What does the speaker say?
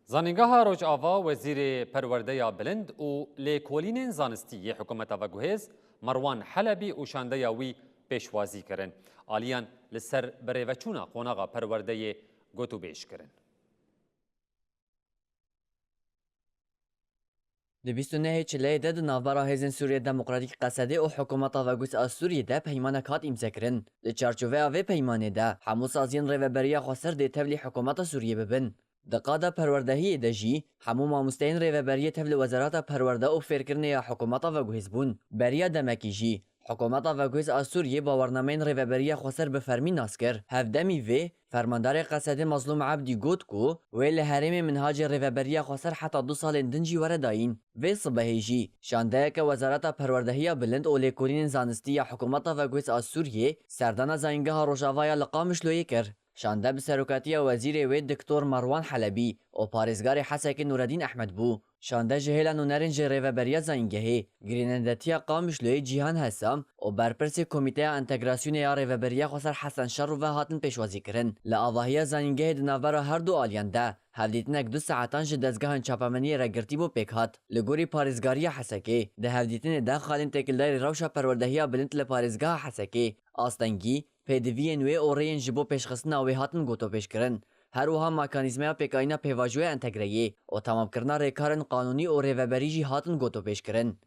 زانینگاها روجآوا وزیر پرورده بلند و لیکولین زانستی حکومت و گوهز مروان حلبی و شانده وی پیشوازی کرن. آلیان لسر بریوچونا قوناغا پرورده گوتو بیش کرن. د 29 چلی ده ناوبرا هیزن سوریه دموکراتیک قصده او حکومت و گوس از سوریه ده پیمان کات امضا کرن. د چارچوبه اوی پیمانه ده همو سازین ریوبریا خسر ده تبلی حکومت سوریه ببن. دقادا پروردهی دجی همو ماموستین ریوبری تبل وزارت پرورده او فکرنه یا حکومت و گوز بون. بریا دمکی جی حکومت و گوز از سوریه باورنامین ریوبری خسر به فرمی ناسکر. هفدمی وی فرماندار قصده مظلوم عبدی گوت کو ویل حریم منهاج ریوبری خسر حتی 2 سال دنجی ورداین. وی صبحی جی شانده که وزارت پروردهی بلند او لیکولین زانستی یا حکومت و گوز از سوریه سردان زاینگاه روجاوای لقامش لوی کر. شانده به سروکاتی وزیر وید دکتور مروان حلبی و پارزگار حسک نوردین احمد بو. شانده جهیل نونرنج ریوبریا زاینگهی گرینندتی قامش لوی جیهان حسام و برپرس کمیته انتگراسیون یا ریوبریا خسر حسن شر و هاتن پیشوازی کرن. لآواهی زاینگه دناور هر دو آلیانده هفدیتنک 2 ساعتان جدزگاه چاپمنی رگرتی بو پیکات لگوری پارزگاری حسکی ده هفدیتن ده خالین تکلدار روشا پروردهی بلند لپارزگاه حسکی آستنگی پیدوی نوی اورین جبو پیشخستنا وی هاتن گوتو پیش کرن. هر وها مکانیزمیا پیکاینا پیواجوی انتگریه و تمام کرنا ریکارن قانونی و ریوبری جی هاتن گوتو پیش کرن.